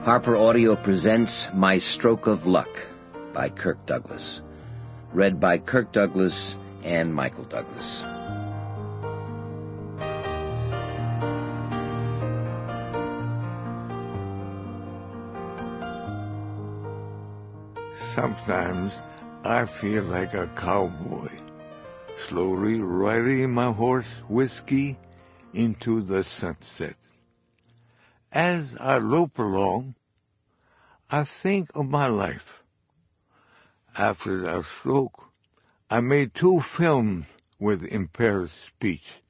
Harper Audio presents My Stroke of Luck by Kirk Douglas. Read by Kirk Douglas and Michael Douglas. Sometimes I feel like a cowboy, slowly riding my horse Whiskey into the sunset. As I lope along, I think of my life. After that stroke, I made 2 films with impaired speech.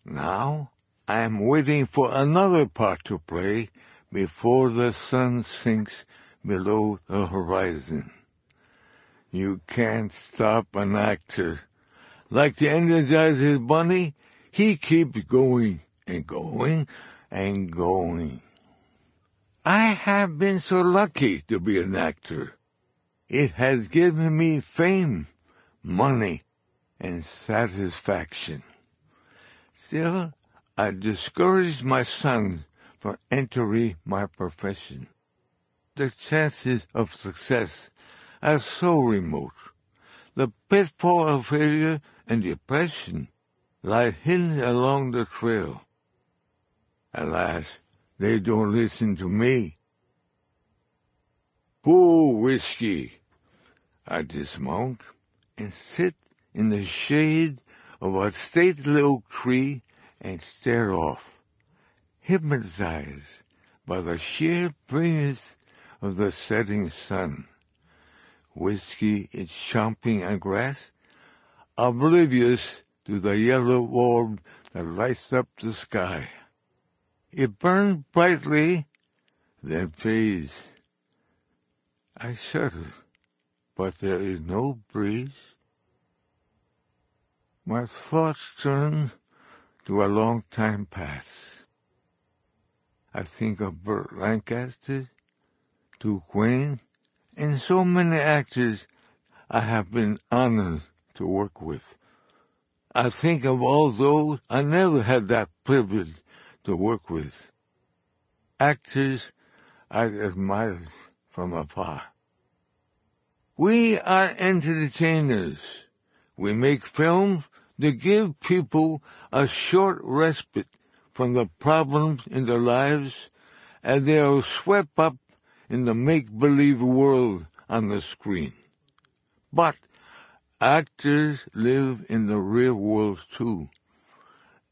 Now I am waiting for another part to play before the sun sinks below the horizon. You can't stop an actor. Like the Energizer's bunny, he keeps going and going and going. I have been so lucky to be an actor. It has given me fame, money, and satisfaction. Still, I discouraged my son from entering my profession. The chances of success are so remote. The pitfall of failure and depression lie hidden along the trail. Alas, they don't listen to me. Poor Whiskey! I dismount and sit in the shade of a stately oak tree and stare off, hypnotized by the sheer brilliance of the setting sun. Whiskey is chomping on grass, oblivious to the yellow orb that lights up the sky. It burns brightly, then fades. I shudder, but there is no breeze. My thoughts turn to a long time past. I think of Burt Lancaster, Queen, and so many actors I have been honored to work with. I think of all those I never had that privilege to work with. Actors I admired from afar. We are entertainers. We make films to give people a short respite from the problems in their lives as they are swept up in the make-believe world on the screen. But actors live in the real world too,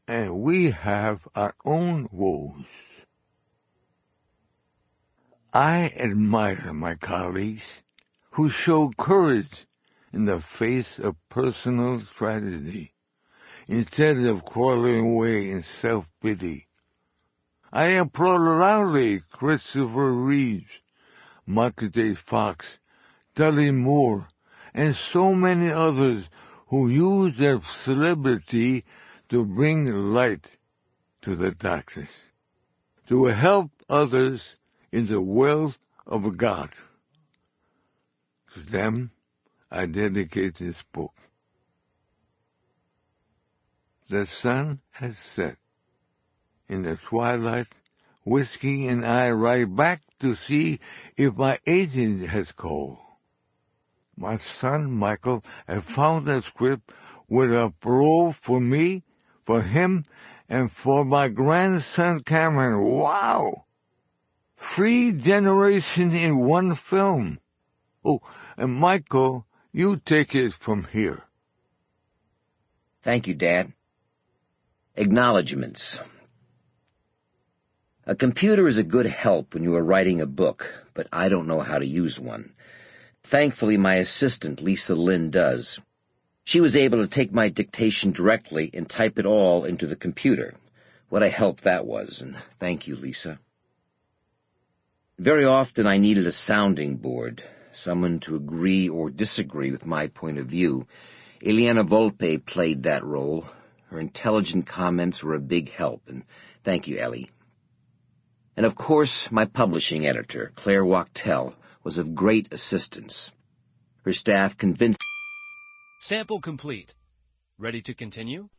and we have our own woes. I admire my colleagues who show courage in the face of personal tragedy, instead of crawling away in self-pity. I applaud loudly Christopher Reeves, Michael J. Fox, Dudley Moore, and so many others who use their celebrity to bring light to the darkness, to help others in the wealth of God. To them, I dedicate this book. The sun has set. In the twilight, Whiskey and I ride back to see if my agent has called. My son, Michael, has found a script with a parole for me, for him, and for my grandson, Cameron. Wow! 3 generations in one film. Oh, and Michael, you take it from here. Thank you, Dad. Acknowledgements. A computer is a good help when you are writing a book, but I don't know how to use one. Thankfully, my assistant, Lisa Lynn, does. She was able to take my dictation directly and type it all into the computer. What a help that was, and thank you, Lisa. Very often I needed a sounding board, someone to agree or disagree with my point of view. Eliana Volpe played that role. Her intelligent comments were a big help, and thank you, Ellie. And of course, my publishing editor, Claire Wachtel, was of great assistance. Her staff convinced... Sample complete. Ready to continue?